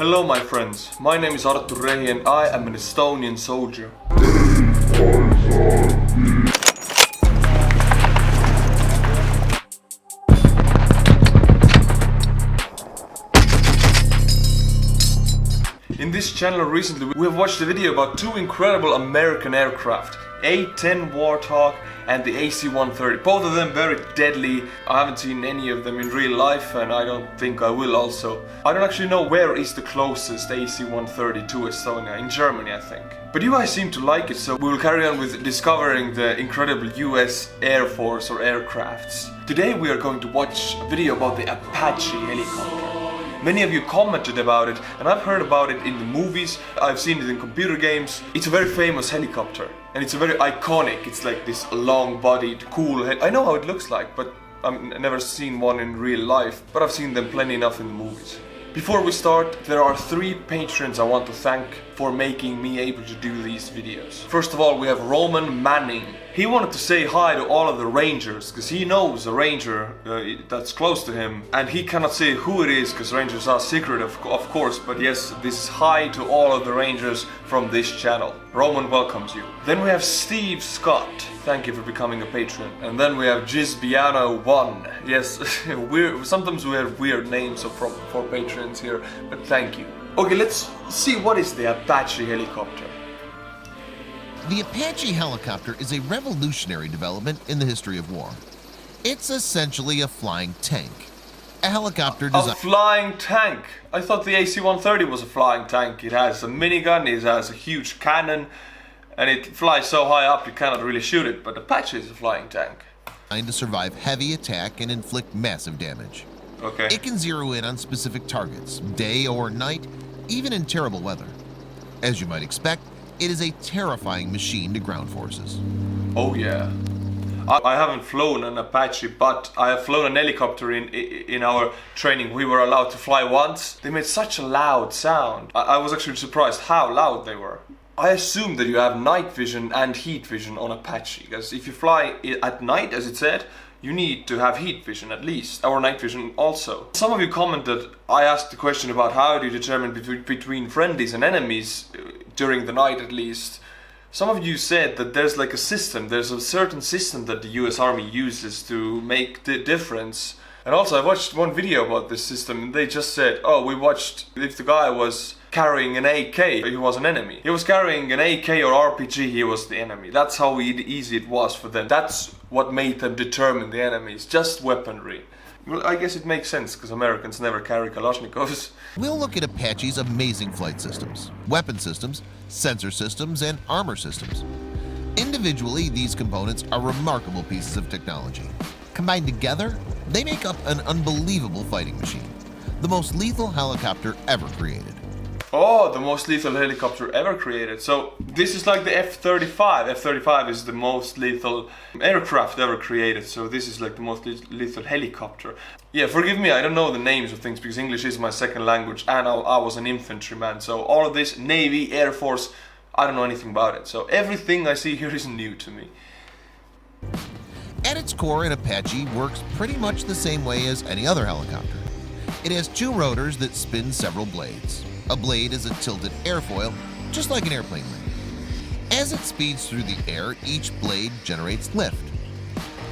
Hello my friends, my name is Artur Rehi and I am an Estonian soldier. In this channel recently we have watched a video about two incredible American aircraft, A-10 Warthog and the AC-130. Both of them very deadly. I haven't seen any of them in real life and I don't think I will also. I don't actually know where is the closest AC-130 to Estonia, in Germany I think. But you guys seem to like it, so we will carry on with discovering the incredible US Air Force or aircrafts. Today we are going to watch a video about the Apache Helicopter. Many of you commented about it, and I've heard about it in the movies, I've seen it in computer games. It's a very famous helicopter, and it's a very iconic, it's like this long-bodied, cool I know how it looks like, but I've never seen one in real life, but I've seen them plenty enough in the movies. Before we start, there are 3 patrons I want to thank for making me able to do these videos. First of all, we have Roman Manning. He wanted to say hi to all of the rangers, because he knows a ranger that's close to him, and he cannot say who it is, because rangers are secret of course, but yes, this is hi to all of the rangers from this channel. Roman welcomes you. Then we have Steve Scott. Thank you for becoming a patron. And then we have Gizbiano1. Yes, sometimes we have weird names for patrons here, but thank you. Okay, let's see what is the Apache helicopter. The Apache helicopter is a revolutionary development in the history of war. It's essentially a flying tank. A helicopter designed... A flying tank? I thought the AC-130 was a flying tank. It has a minigun, it has a huge cannon, and it flies so high up you cannot really shoot it, but Apache is a flying tank. Designed to survive heavy attack and inflict massive damage. Okay. It can zero in on specific targets, day or night, even in terrible weather. As you might expect, it is a terrifying machine to ground forces. Oh yeah. I haven't flown an Apache, but I have flown an helicopter in our training. We were allowed to fly once. They made such a loud sound. I was actually surprised how loud they were. I assume that you have night vision and heat vision on Apache, because if you fly at night, as it said, you need to have heat vision at least, or night vision also. Some of you commented, I asked the question about how do you determine between friendlies and enemies during the night at least. Some of you said that there's like a system, there's a certain system that the US Army uses to make the difference. And also I watched one video about this system and they just said, oh, we watched if the guy was carrying an AK, he was an enemy. He was carrying an AK or RPG, he was the enemy. That's how easy it was for them. That's what made them determine the enemies, just weaponry. Well, I guess it makes sense, because Americans never carry Kalashnikovs. We'll look at Apache's amazing flight systems, weapon systems, sensor systems, and armor systems. Individually, these components are remarkable pieces of technology. Combined together, they make up an unbelievable fighting machine, the most lethal helicopter ever created. Oh, the most lethal helicopter ever created. So this is like the F-35. F-35 is the most lethal aircraft ever created. So this is like the most lethal helicopter. Yeah, forgive me, I don't know the names of things because English is my second language and I was an infantryman. So all of this, Navy, Air Force, I don't know anything about it. So everything I see here is new to me. At its core, an Apache works pretty much the same way as any other helicopter. It has 2 rotors that spin several blades. A blade is a tilted airfoil, just like an airplane wing. As it speeds through the air, each blade generates lift.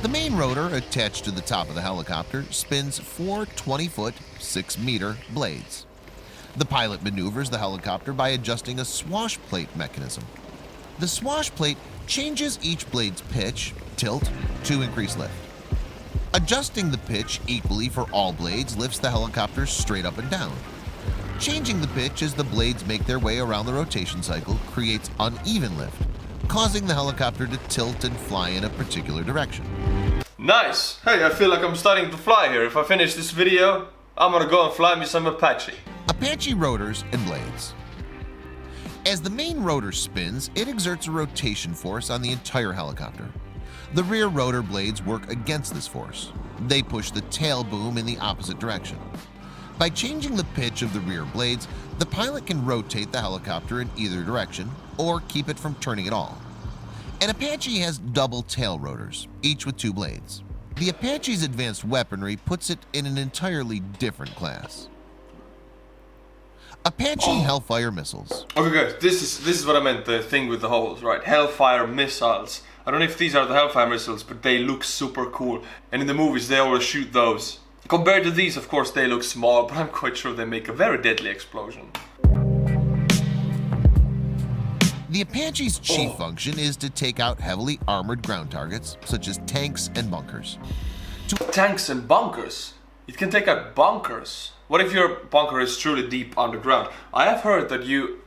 The main rotor attached to the top of the helicopter spins 4 20-foot, 6-meter blades. The pilot maneuvers the helicopter by adjusting a swash plate mechanism. The swash plate changes each blade's pitch, tilt, to increase lift. Adjusting the pitch equally for all blades lifts the helicopter straight up and down. Changing the pitch as the blades make their way around the rotation cycle creates uneven lift, causing the helicopter to tilt and fly in a particular direction. Nice! Hey, I feel like I'm starting to fly here. If I finish this video, I'm gonna go and fly me some Apache. Apache rotors and blades. As the main rotor spins, it exerts a rotation force on the entire helicopter. The rear rotor blades work against this force. They push the tail boom in the opposite direction. By changing the pitch of the rear blades, the pilot can rotate the helicopter in either direction or keep it from turning at all. An Apache has double tail rotors, each with 2 blades. The Apache's advanced weaponry puts it in an entirely different class. Apache Hellfire missiles. Okay guys, this is what I meant, the thing with the holes, right? Hellfire missiles. I don't know if these are the Hellfire missiles, but they look super cool. And in the movies they always shoot those. Compared to these, of course, they look small, but I'm quite sure they make a very deadly explosion. The Apache's chief function is to take out heavily armored ground targets, such as tanks and bunkers. Tanks and bunkers? It can take out bunkers. What if your bunker is truly deep underground? I have heard that you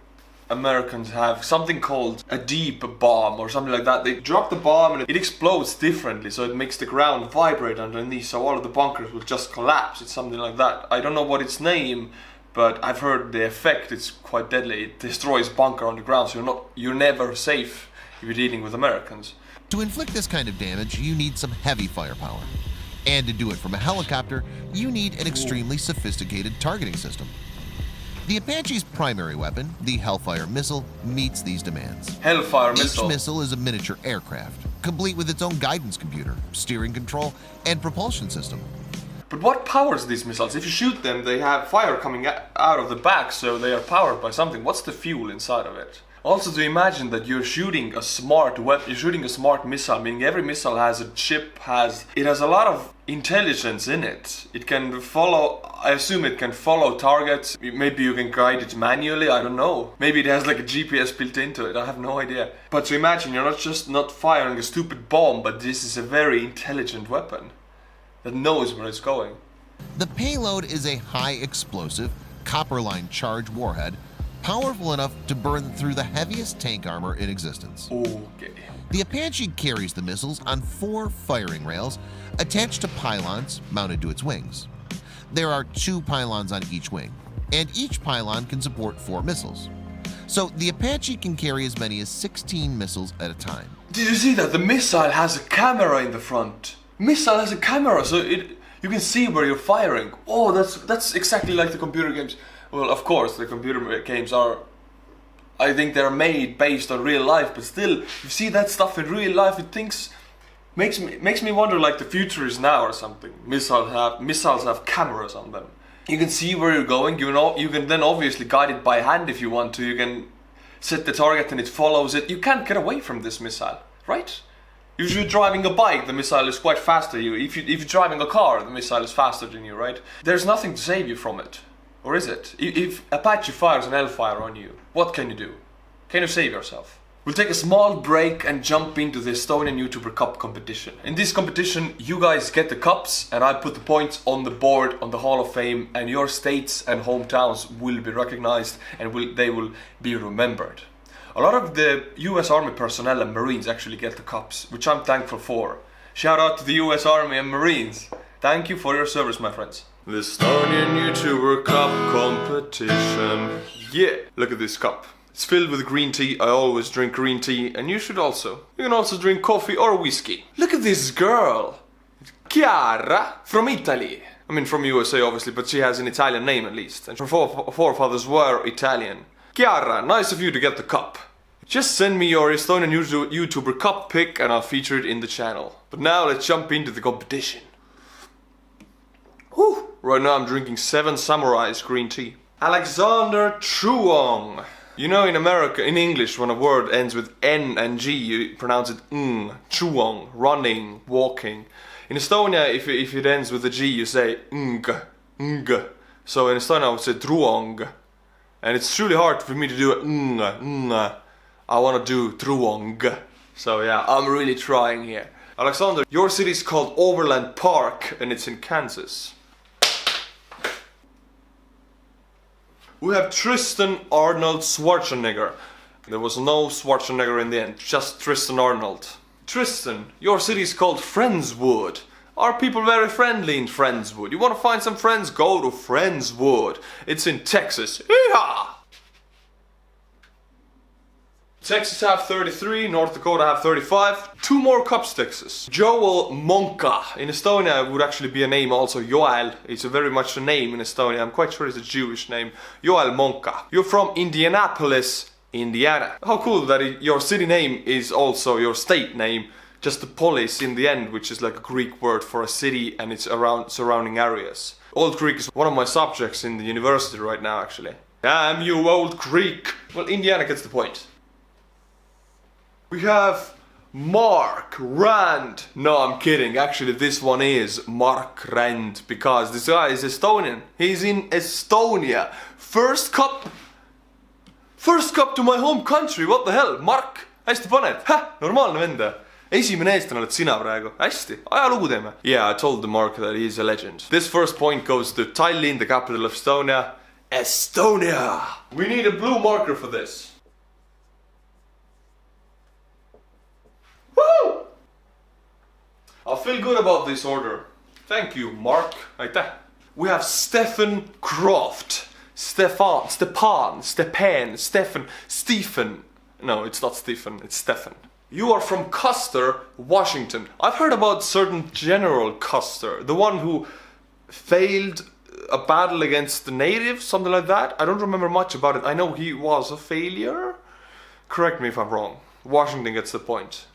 Americans have something called a deep bomb or something like that. They drop the bomb and it explodes differently, so it makes the ground vibrate underneath, so all of the bunkers will just collapse. It's something like that. I don't know what its name, but I've heard the effect is quite deadly. It destroys bunker on the ground, so you're never safe if you're dealing with Americans. To inflict this kind of damage, you need some heavy firepower. And to do it from a helicopter, you need an extremely sophisticated targeting system. The Apache's primary weapon, the Hellfire missile, meets these demands. Hellfire missile? Each missile is a miniature aircraft, complete with its own guidance computer, steering control, and propulsion system. But what powers these missiles? If you shoot them, they have fire coming out of the back, so they are powered by something. What's the fuel inside of it? Also, to imagine that you're shooting a smart weapon, you're shooting a smart missile, meaning every missile has a chip, it has a lot of intelligence in it. It can follow, I assume it can follow targets. Maybe you can guide it manually, I don't know. Maybe it has like a GPS built into it, I have no idea. But to imagine, you're not firing a stupid bomb, but this is a very intelligent weapon that knows where it's going. The payload is a high explosive, copper-lined charge warhead, powerful enough to burn through the heaviest tank armor in existence. Okay. The Apache carries the missiles on 4 firing rails attached to pylons mounted to its wings. There are 2 pylons on each wing, and each pylon can support 4 missiles. So the Apache can carry as many as 16 missiles at a time. Did you see that? The missile has a camera in the front. Missile has a camera, so you can see where you're firing. Oh, that's exactly like the computer games. Well, of course, the computer games are, I think they're made based on real life, but still, you see that stuff in real life, makes me wonder like the future is now or something. Missiles have cameras on them. You can see where you're going, you can then obviously guide it by hand if you want to, you can set the target and it follows it. You can't get away from this missile, right? If you're driving a bike, the missile is quite faster than you. If you're driving a car, the missile is faster than you, right? There's nothing to save you from it. Or is it? If Apache fires an Hellfire on you, what can you do? Can you save yourself? We'll take a small break and jump into the Estonian Youtuber Cup competition. In this competition, you guys get the cups and I put the points on the board on the Hall of Fame, and your states and hometowns will be recognized and they will be remembered. A lot of the US Army personnel and Marines actually get the cups, which I'm thankful for. Shout out to the US Army and Marines. Thank you for your service, my friends. The Estonian Youtuber Cup competition. Yeah, look at this cup. It's filled with green tea. I always drink green tea, and you should also. You can also drink coffee or whiskey. Look at this girl. Chiara from Italy. I mean from USA obviously, but she has an Italian name at least. And her forefathers were Italian. Chiara, nice of you to get the cup. Just send me your Estonian Youtuber Cup pic and I'll feature it in the channel. But now let's jump into the competition. Whew. Right now I'm drinking 7 Samurai's green tea. Alexander Truong. You know in America, in English, when a word ends with N and G, you pronounce it ng. Truong, running, walking. In Estonia, if it ends with a G, you say ng. So in Estonia I would say Truong. And it's truly hard for me to do ng. I want to do Truong. So yeah, I'm really trying here. Alexander, your city is called Overland Park and it's in Kansas. We have Tristan Arnold Schwarzenegger. There was no Schwarzenegger in the end, just Tristan Arnold. Tristan, your city is called Friendswood. Are people very friendly in Friendswood? You want to find some friends? Go to Friendswood. It's in Texas. Yeehaw! Texas have 33, North Dakota have 35. 2 more cups, Texas. Joel Monka. In Estonia it would actually be a name also, Joel. It's very much a name in Estonia. I'm quite sure it's a Jewish name. Joel Monka. You're from Indianapolis, Indiana. How cool that your city name is also your state name. Just the polis in the end, which is like a Greek word for a city and it's around surrounding areas. Old Greek is one of my subjects in the university right now actually. Damn you, old Greek. Well, Indiana gets the point. We have Mark Rand. No, I'm kidding. Actually, this one is Mark Rand because this guy is Estonian. He's in Estonia. First cup to my home country. What the hell? Mark, hästi paned. Häh, normaalne vend. Esimene eestlane oled sina praegu. Hästi, ajalugu teeme. Yeah, I told the Mark that he's a legend. This first point goes to Tallinn, the capital of Estonia. Estonia! We need a blue marker for this. Woo! I feel good about this order. Thank you, Mark. Aitäh. We have Stephen Croft. Stefan. No, it's not Stephen, it's Stephen. You are from Custer, Washington. I've heard about certain General Custer, the one who failed a battle against the natives, something like that. I don't remember much about it. I know he was a failure. Correct me if I'm wrong. Washington gets the point.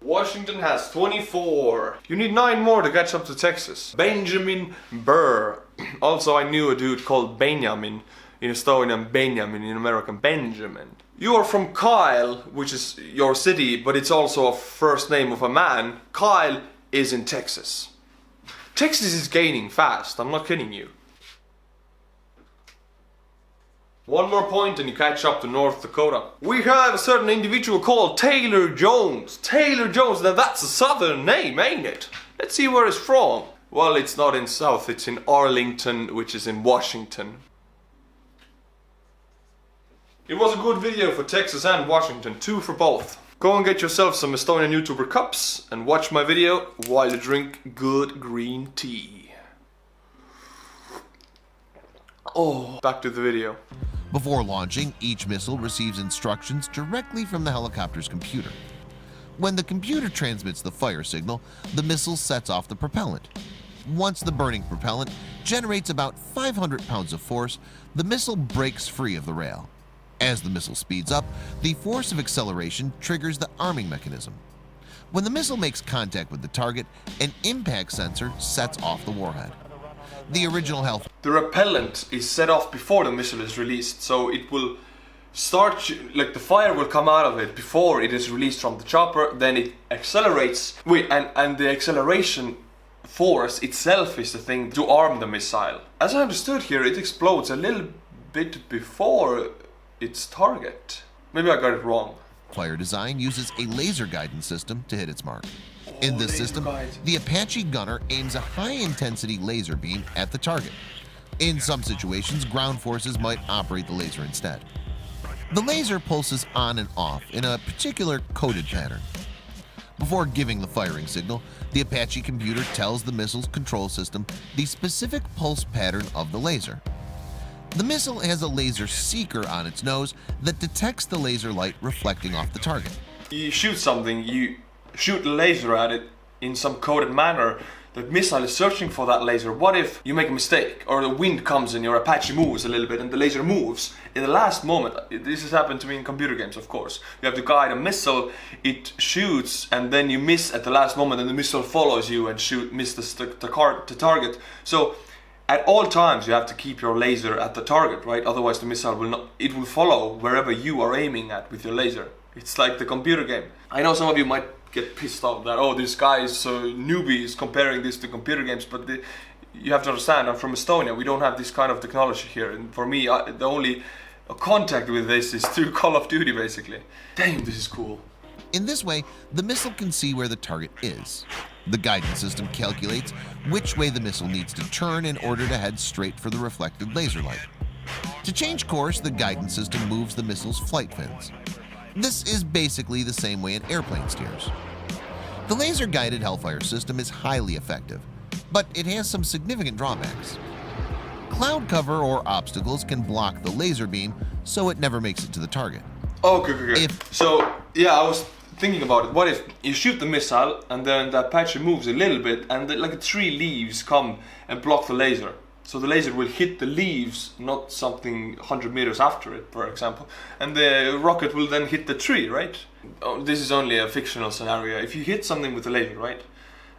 Washington has 24. You need 9 more to catch up to Texas. Benjamin Burr. Also, I knew a dude called Benjamin in Estonian, Benjamin in American, Benjamin. You are from Kyle, which is your city, but it's also a first name of a man. Kyle is in Texas. Texas is gaining fast, I'm not kidding you. One more point and you catch up to North Dakota. We have a certain individual called Taylor Jones. Taylor Jones, now that's a southern name, ain't it? Let's see where it's from. Well, it's not in South, it's in Arlington, which is in Washington. It was a good video for Texas and Washington, 2 for both. Go and get yourself some Estonian Youtuber Cups and watch my video while you drink good green tea. Oh, back to the video. Before launching, each missile receives instructions directly from the helicopter's computer. When the computer transmits the fire signal, the missile sets off the propellant. Once the burning propellant generates about 500 pounds of force, the missile breaks free of the rail. As the missile speeds up, the force of acceleration triggers the arming mechanism. When the missile makes contact with the target, an impact sensor sets off the warhead. The original Hellfire. The repellent is set off before the missile is released, so it will start, like the fire will come out of it before it is released from the chopper, then it accelerates. And the acceleration force itself is the thing to arm the missile. As I understood here, it explodes a little bit before its target. Maybe I got it wrong. Fire design uses a laser guidance system to hit its mark. In this system, the Apache gunner aims a high-intensity laser beam at the target. In some situations, ground forces might operate the laser instead. The laser pulses on and off in a particular coded pattern. Before giving the firing signal, the Apache computer tells the missile's control system the specific pulse pattern of the laser. The missile has a laser seeker on its nose that detects the laser light reflecting off the target. You shoot something, you shoot a laser at it in some coded manner. The missile is searching for that laser. What if you make a mistake, or the wind comes and your Apache moves a little bit and the laser moves? In the last moment, this has happened to me in computer games, of course. You have to guide a missile, it shoots, and then you miss at the last moment, and the missile follows you and miss the target. So at all times you have to keep your laser at the target, right? Otherwise the missile will not, it will follow wherever you are aiming at with your laser. It's like the computer game. I know some of you might get pissed off that, oh, this guy is newbie is comparing this to computer games, but you have to understand, I'm from Estonia, we don't have this kind of technology here, and for me, the only contact with this is through Call of Duty, basically. Damn, this is cool. In this way, the missile can see where the target is. The guidance system calculates which way the missile needs to turn in order to head straight for the reflected laser light. To change course, the guidance system moves the missile's flight fins. This is basically the same way an airplane steers. The laser-guided Hellfire system is highly effective, but it has some significant drawbacks. Cloud cover or obstacles can block the laser beam, so it never makes it to the target. Okay. So, yeah, I was thinking about it. What if you shoot the missile and then the Apache moves a little bit and like 3 leaves come and block the laser? So the laser will hit the leaves, not something 100 meters after it, for example. And the rocket will then hit the tree, right? Oh, this is only a fictional scenario. If you hit something with a laser, right?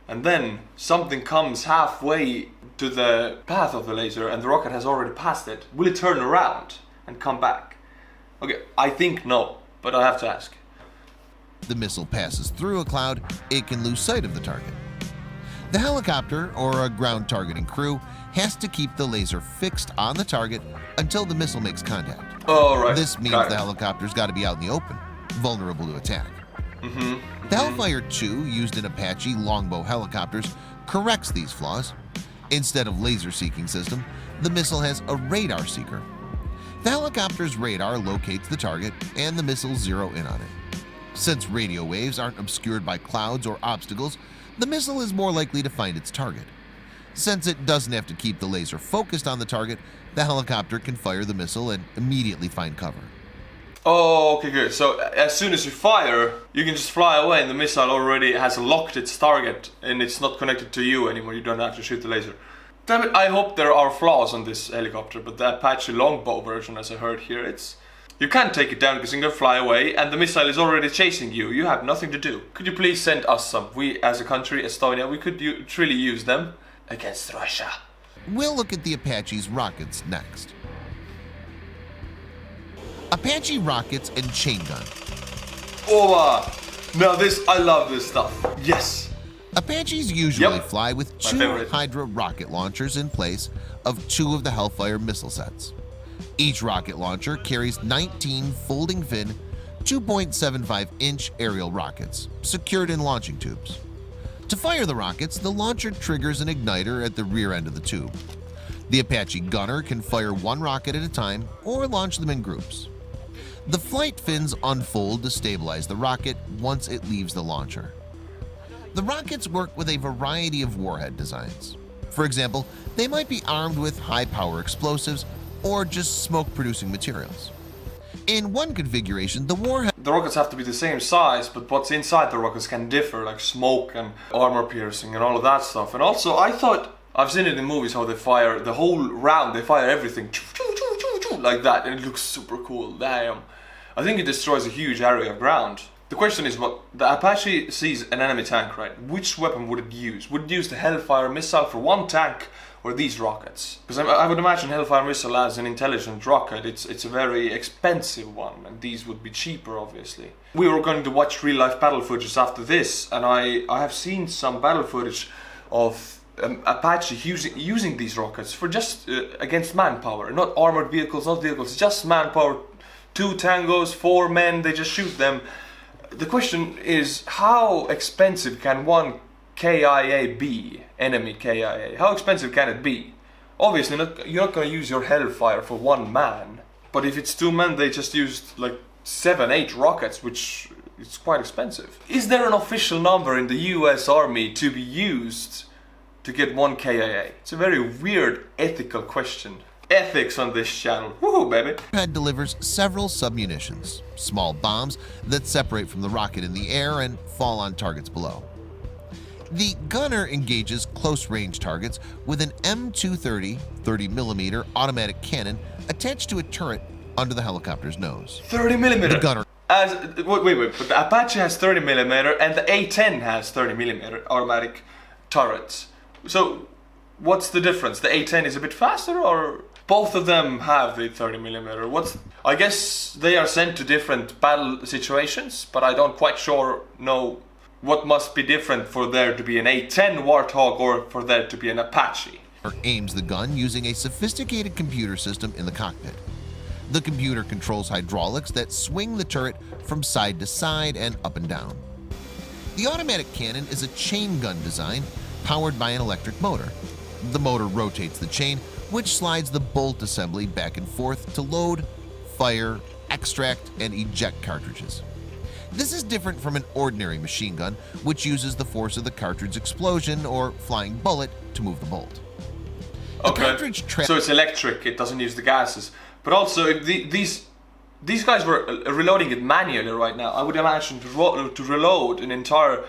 and then something comes halfway to the path of the laser and the rocket has already passed it, will it turn around and come back? Okay, I think no, but I have to ask. The missile passes through a cloud, it can lose sight of the target. The helicopter, or a ground targeting crew, has to keep the laser fixed on the target until the missile makes contact. Oh, right. This means the helicopter's got to be out in the open, vulnerable to attack. The Hellfire 2, used in Apache longbow helicopters, corrects these flaws. Instead of laser-seeking system, the missile has a radar seeker. The helicopter's radar locates the target, and the missiles zero in on it. Since radio waves aren't obscured by clouds or obstacles, the missile is more likely to find its target. Since it doesn't have to keep the laser focused on the target, the helicopter can fire the missile and immediately find cover. Oh, okay, good. So as soon as you fire, you can just fly away and the missile already has locked its target and it's not connected to you anymore. You don't have to shoot the laser. Damn it, I hope there are flaws on this helicopter, but the Apache longbow version, as I heard here, you can't take it down because you can fly away and the missile is already chasing you. You have nothing to do. Could you please send us some? We, as a country, Estonia, we could truly use them against Russia. We'll look at the Apache's rockets next. Apache rockets and chain gun. Oh, now this, I love this stuff. Yes. Apaches usually fly with two favorite. Hydra rocket launchers in place of two of the Hellfire missile sets. Each rocket launcher carries 19 folding fin, 2.75-inch aerial rockets, secured in launching tubes. To fire the rockets, the launcher triggers an igniter at the rear end of the tube. The Apache gunner can fire one rocket at a time or launch them in groups. The flight fins unfold to stabilize the rocket once it leaves the launcher. The rockets work with a variety of warhead designs. For example, they might be armed with high-power explosives or just smoke-producing materials. In one configuration, the rockets have to be the same size, but what's inside the rockets can differ, like smoke and armor piercing and all of that stuff. And also, I thought, I've seen it in movies how they fire the whole round, they fire everything like that, and it looks super cool. Damn. I think it destroys a huge area of ground. The question is, what the Apache sees an enemy tank, right? Which weapon would it use? Would it use the Hellfire missile for one tank, or these rockets? Because I would imagine Hellfire missile as an intelligent rocket, it's a very expensive one, and these would be cheaper, obviously. We were going to watch real-life battle footage after this, and I have seen some battle footage of Apache using these rockets for just against manpower, not armored vehicles, not vehicles, just manpower. 2 tangos, 4 men, they just shoot them. The question is, how expensive can one KIA be? Enemy KIA. How expensive can it be? Obviously, you're not going to use your Hellfire for 1 man. But if it's 2 men, they just used like 7, 8 rockets, which is quite expensive. Is there an official number in the US Army to be used to get 1 KIA? It's a very weird ethical question. Ethics on this channel. Woohoo, baby. warhead delivers several submunitions, small bombs that separate from the rocket in the air and fall on targets below. The gunner engages close-range targets with an M230 30mm automatic cannon attached to a turret under the helicopter's nose. 30mm. The gunner wait, but the Apache has 30mm and the A10 has 30mm automatic turrets. So what's the difference? The A10 is a bit faster, or both of them have the 30mm? I guess they are sent to different battle situations, but I don't quite know what must be different for there to be an A10 Warthog or for there to be an Apache. aims the gun using a sophisticated computer system in the cockpit. The computer controls hydraulics that swing the turret from side to side and up and down. The automatic cannon is a chain gun design powered by an electric motor. The motor rotates the chain, which slides the bolt assembly back and forth to load, fire, extract, and eject cartridges. This is different from an ordinary machine gun, which uses the force of the cartridge explosion or flying bullet to move the bolt. Okay, so it's electric, it doesn't use the gases. But also, if these guys were reloading it manually right now, I would imagine to reload an entire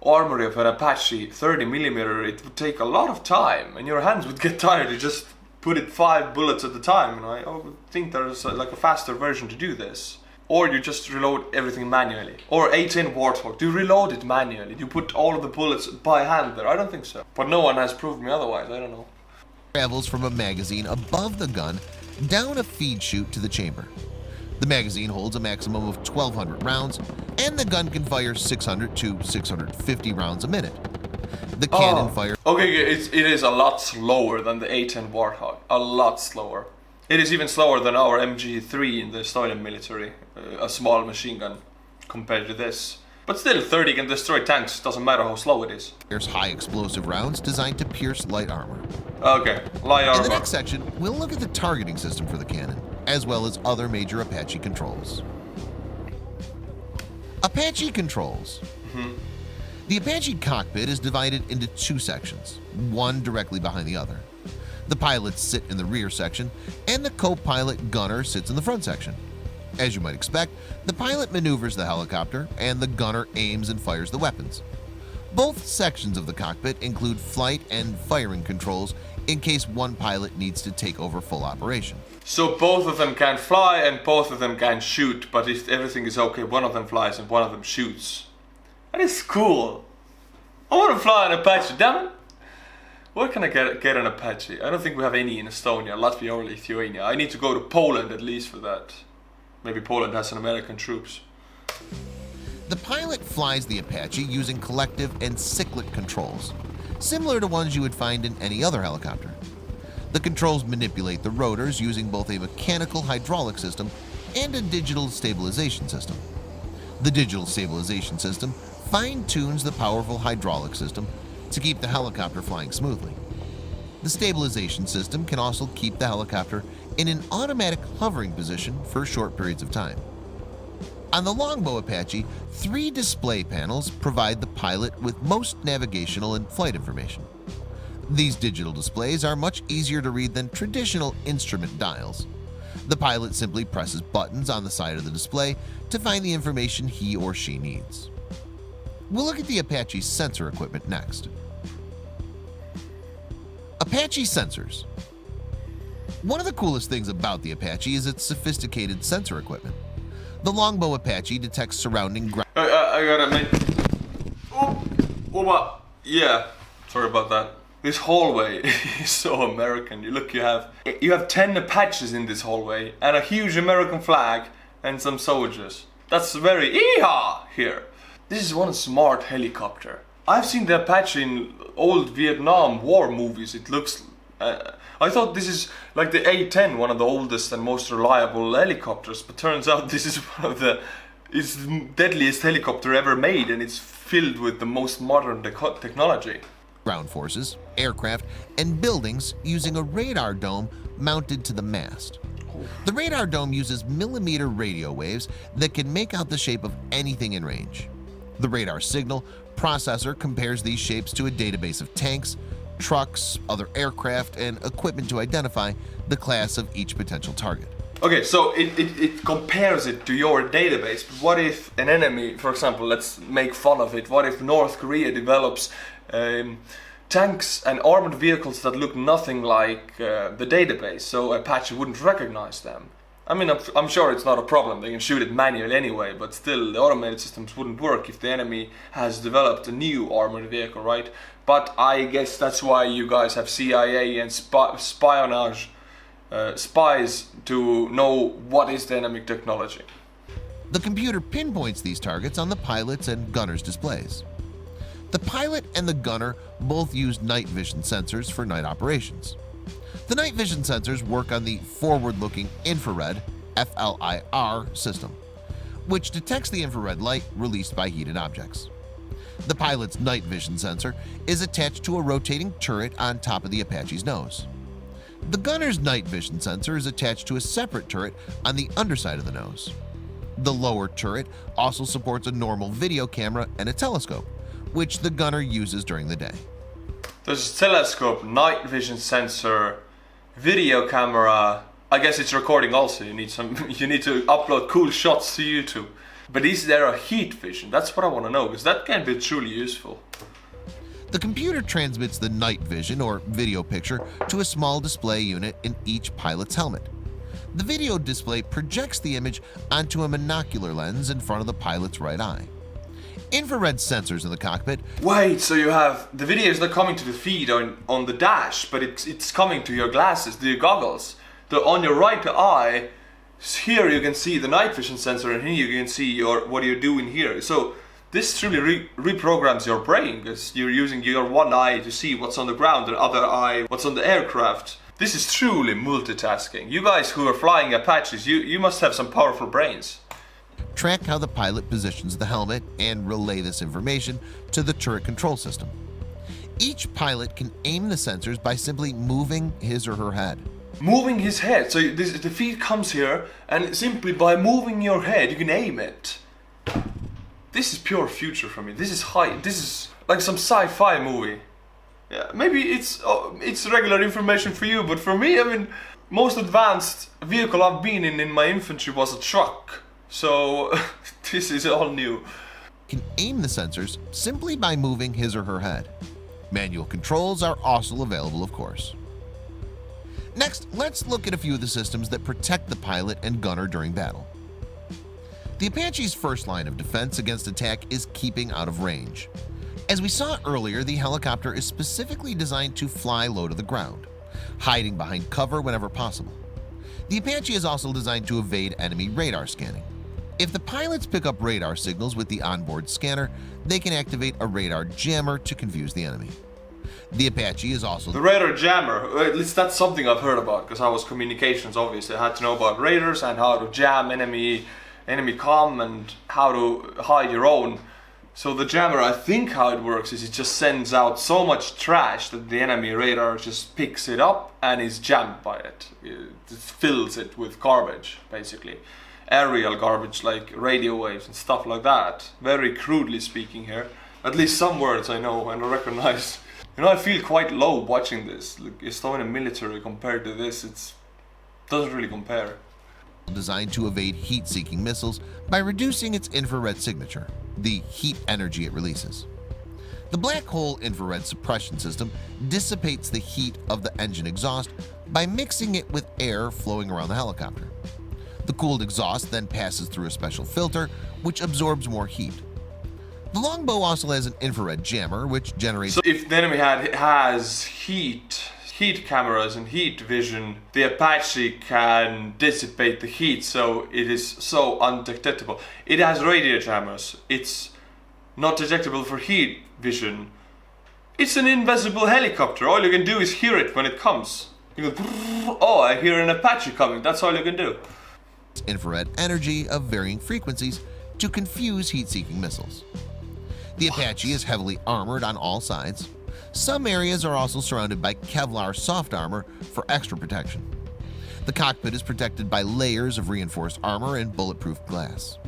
armory of an Apache 30mm, it would take a lot of time, and your hands would get tired. You just put it 5 bullets at a time, and I would think there's like a faster version to do this. Or you just reload everything manually? Or A10 Warthog, do you reload it manually? Do you put all of the bullets by hand there? I don't think so. But no one has proved me otherwise, I don't know. Travels from a magazine above the gun down a feed chute to the chamber. The magazine holds a maximum of 1,200 rounds, and the gun can fire 600 to 650 rounds a minute. The cannon fires... Okay, it is a lot slower than the A10 Warthog. A lot slower. It is even slower than our MG3 in the Estonian military, a small machine gun, compared to this. But still, 30 can destroy tanks, doesn't matter how slow it is. There's high explosive rounds designed to pierce light armor. Okay, light armor. In the next section, we'll look at the targeting system for the cannon, as well as other major Apache controls. Apache controls. The Apache cockpit is divided into two sections, one directly behind the other. The pilots sit in the rear section, and the co-pilot gunner sits in the front section. As you might expect, the pilot maneuvers the helicopter, and the gunner aims and fires the weapons. Both sections of the cockpit include flight and firing controls in case one pilot needs to take over full operation. So both of them can fly and both of them can shoot, but if everything is okay, one of them flies and one of them shoots. That is cool. I want to fly an Apache, damn it. Where can I get an Apache? I don't think we have any in Estonia, Latvia or Lithuania. I need to go to Poland at least for that. Maybe Poland has some American troops. The pilot flies the Apache using collective and cyclic controls, similar to ones you would find in any other helicopter. The controls manipulate the rotors using both a mechanical hydraulic system and a digital stabilization system. The digital stabilization system fine-tunes the powerful hydraulic system to keep the helicopter flying smoothly. The stabilization system can also keep the helicopter in an automatic hovering position for short periods of time. On the Longbow Apache, 3 display panels provide the pilot with most navigational and flight information. These digital displays are much easier to read than traditional instrument dials. The pilot simply presses buttons on the side of the display to find the information he or she needs. We'll look at the Apache sensor equipment next. Apache sensors. One of the coolest things about the Apache is its sophisticated sensor equipment. The Longbow Apache detects surrounding ground. I gotta make... Yeah, sorry about that. This hallway is so American. You have 10 Apaches in this hallway and a huge American flag and some soldiers. That's very yeehaw here. This is one smart helicopter. I've seen the Apache in old Vietnam War movies. It looks... I thought this is like the A-10, one of the oldest and most reliable helicopters, but turns out this is one of the deadliest helicopter ever made, and it's filled with the most modern technology. Ground forces, aircraft, and buildings using a radar dome mounted to the mast. The radar dome uses millimeter radio waves that can make out the shape of anything in range. The radar signal processor compares these shapes to a database of tanks, trucks, other aircraft, and equipment to identify the class of each potential target. Okay, so it compares it to your database, but what if an enemy, for example, let's make fun of it, what if North Korea develops tanks and armored vehicles that look nothing like the database, so Apache wouldn't recognize them? I mean, I'm sure it's not a problem, they can shoot it manually anyway, but still, the automated systems wouldn't work if the enemy has developed a new armored vehicle, right? But I guess that's why you guys have CIA and spies to know what is the enemy technology. The computer pinpoints these targets on the pilot's and gunner's displays. The pilot and the gunner both use night vision sensors for night operations. The night vision sensors work on the forward-looking infrared (FLIR) system, which detects the infrared light released by heated objects. The pilot's night vision sensor is attached to a rotating turret on top of the Apache's nose. The gunner's night vision sensor is attached to a separate turret on the underside of the nose. The lower turret also supports a normal video camera and a telescope, which the gunner uses during the day. There's a telescope, night vision sensor, video camera. I guess it's recording also. You need to upload cool shots to YouTube. But is there a heat vision? That's what I want to know, because that can be truly useful. The computer transmits the night vision or video picture to a small display unit in each pilot's helmet. The video display projects the image onto a monocular lens in front of the pilot's right eye. Infrared sensors in the cockpit. Wait, so you have the video is not coming to the feed on the dash, but it's coming to your glasses, to your goggles. On your right eye, here you can see the night vision sensor, and here you can see what you're doing here. So this truly reprograms your brain, because you're using your one eye to see what's on the ground, the other eye what's on the aircraft. This is truly multitasking. You guys who are flying Apaches, you must have some powerful brains. Track how the pilot positions the helmet and relay this information to the turret control system. Each pilot can aim the sensors by simply moving his or her head. Moving his head, so the feed comes here, and simply by moving your head you can aim it. This is pure future for me. This is like some sci-fi movie. Yeah, maybe it's regular information for you, but for me, I mean, most advanced vehicle I've been in my infantry was a truck. So this is all new. Can aim the sensors simply by moving his or her head. Manual controls are also available, of course. Next, let's look at a few of the systems that protect the pilot and gunner during battle. The Apache's first line of defense against attack is keeping out of range. As we saw earlier, the helicopter is specifically designed to fly low to the ground, hiding behind cover whenever possible. The Apache is also designed to evade enemy radar scanning. If the pilots pick up radar signals with the onboard scanner, they can activate a radar jammer to confuse the enemy. The Apache is also the radar jammer. At least that's something I've heard about, because I was communications, obviously. I had to know about radars and how to jam enemy comm and how to hide your own. So the jammer, I think how it works is it just sends out so much trash that the enemy radar just picks it up and is jammed by it. It fills it with garbage, basically. Aerial garbage like radio waves and stuff like that. Very crudely speaking here. At least some words I know and I recognize. You know, I feel quite low watching this. Like, Estonian military compared to this, it doesn't really compare. Designed to evade heat-seeking missiles by reducing its infrared signature, the heat energy it releases. The black hole infrared suppression system dissipates the heat of the engine exhaust by mixing it with air flowing around the helicopter. The cooled exhaust then passes through a special filter, which absorbs more heat. The longbow also has an infrared jammer, which generates... So if the enemy has heat cameras and heat vision, the Apache can dissipate the heat, so it is so undetectable. It has radio jammers. It's not detectable for heat vision. It's an invisible helicopter. All you can do is hear it when it comes. You go, oh, I hear an Apache coming. That's all you can do. Infrared energy of varying frequencies to confuse heat-seeking missiles. The Apache is heavily armored on all sides. Some areas are also surrounded by Kevlar soft armor for extra protection. The cockpit is protected by layers of reinforced armor and bulletproof glass.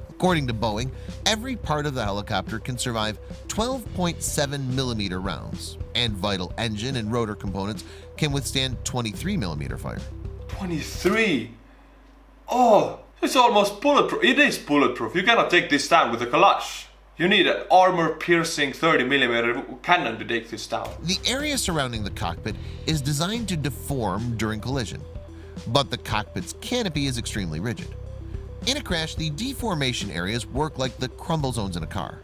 According to Boeing, every part of the helicopter can survive 12.7mm rounds, and vital engine and rotor components can withstand 23mm fire. 23? Oh, it's almost bulletproof. It is bulletproof. You cannot take this down with a Kalash. You need an armor-piercing 30mm cannon to take this down. The area surrounding the cockpit is designed to deform during collision, but the cockpit's canopy is extremely rigid. In a crash, the deformation areas work like the crumble zones in a car.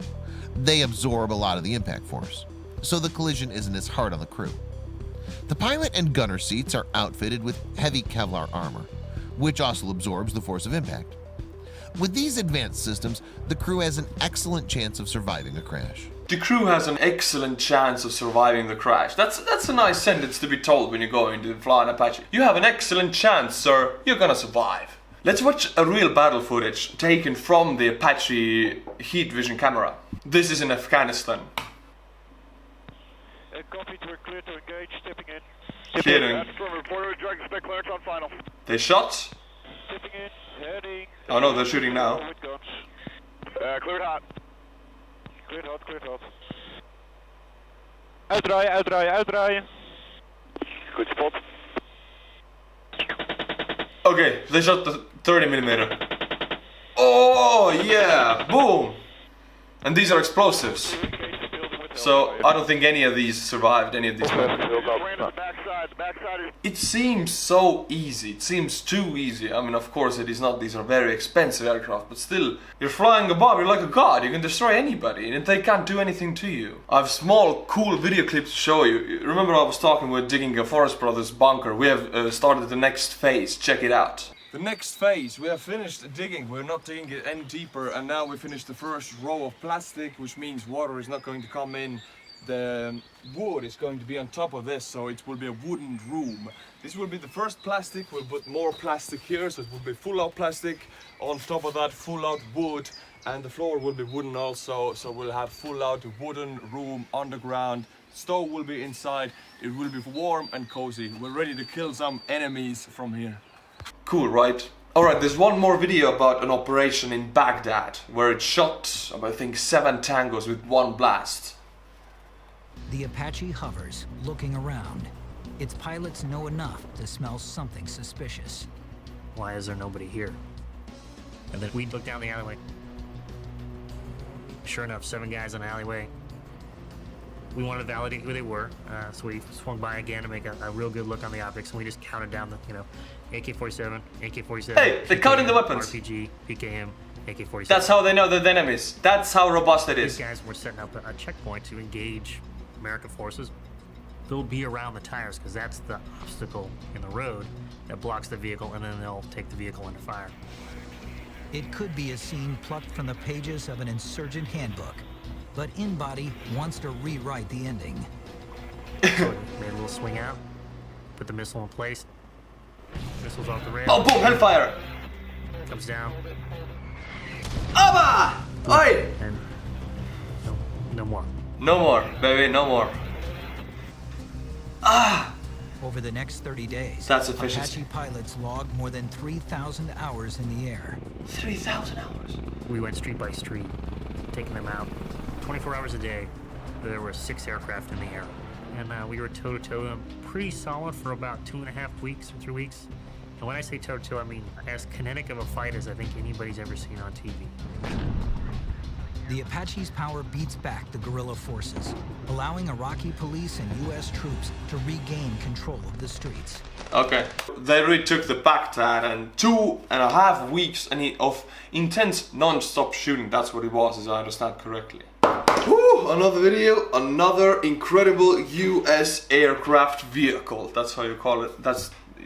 They absorb a lot of the impact force, so the collision isn't as hard on the crew. The pilot and gunner seats are outfitted with heavy Kevlar armor, which also absorbs the force of impact. With these advanced systems, the crew has an excellent chance of surviving a crash. The crew has an excellent chance of surviving the crash. That's a nice sentence to be told when you're going to fly an Apache. You have an excellent chance, sir. You're gonna survive. Let's watch a real battle footage taken from the Apache heat vision camera. This is in Afghanistan. Copy, we're clear to engage, stepping in. They shot? Stepping in, heading. Oh no, they're shooting now. Cleared hot. Cleared hot, cleared hot. Uitdraaien, uitdraaien, uitdraaien. Good spot. Okay, they shot the 30mm. Oh yeah, boom! And these are explosives. So I don't think any of these survived, any of these. The backside is... It seems so easy, it seems too easy. I mean, of course it is not, these are very expensive aircraft, but still, you're flying above, you're like a god, you can destroy anybody, and they can't do anything to you. I have small, cool video clips to show you. Remember I was talking with digging a Forest Brothers bunker? We have started the next phase, check it out. The next phase, we have finished digging, we're not digging it any deeper, and now we finished the first row of plastic, which means water is not going to come in. The wood is going to be on top of this, so it will be a wooden room. This will be the first plastic, we'll put more plastic here, so it will be full out plastic. On top of that, full out wood, and the floor will be wooden also, so we'll have full out wooden room underground. Stove will be inside, it will be warm and cozy. We're ready to kill some enemies from here. Cool, right? Alright, there's one more video about an operation in Baghdad, where it shot, I think, 7 tangos with one blast. The Apache hovers, looking around. Its pilots know enough to smell something suspicious. Why is there nobody here? And then we look down the alleyway. Sure enough, 7 guys in the alleyway. We wanted to validate who they were, so we swung by again to make a real good look on the optics, and we just counted down the, AK-47, AK-47. Hey, they're counting the weapons. RPG, PKM, AK-47. That's how they know they're the enemies. That's how robust it is. These guys were setting up a checkpoint to engage American forces. They'll be around the tires because that's the obstacle in the road that blocks the vehicle, and then they'll take the vehicle under fire. It could be a scene plucked from the pages of an insurgent handbook, but InBody wants to rewrite the ending. So we made a little swing out, put the missile in place. Missile's off the rail. Oh, boom, Hellfire! Comes down. Abba! Oi! And no more. No more, baby, no more. Ah! Over the next 30 days, That's efficiency. Apache pilots logged more than 3,000 hours in the air. 3,000 hours. We went street by street, taking them out. 24 hours a day, there were 6 aircraft in the air. And we were toe-to-toe them pretty solid for about 2.5 weeks or 3 weeks. And when I say toe-to-toe, I mean as kinetic of a fight as I think anybody's ever seen on TV. The Apache's power beats back the guerrilla forces, allowing Iraqi police and U.S. troops to regain control of the streets. Okay, they really took the Baghdad, and 2.5 weeks of intense non-stop shooting. That's what it was, as I understand correctly. Woo! Another video, another incredible US aircraft vehicle. That's how you call it.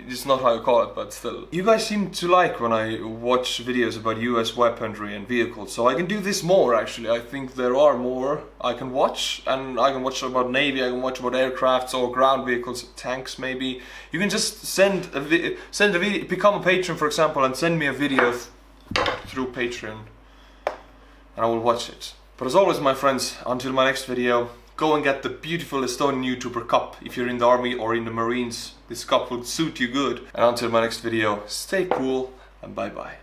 It's not how you call it, but still. You guys seem to like when I watch videos about US weaponry and vehicles, so I can do this more actually. I think there are more I can watch, and I can watch about Navy, I can watch about aircrafts or ground vehicles, tanks maybe. You can just send a video, become a patron for example, and send me a video through Patreon, and I will watch it. But as always, my friends, until my next video, go and get the beautiful Estonian Youtuber Cup if you're in the army or in the Marines. This cup will suit you good. And until my next video, stay cool and bye bye.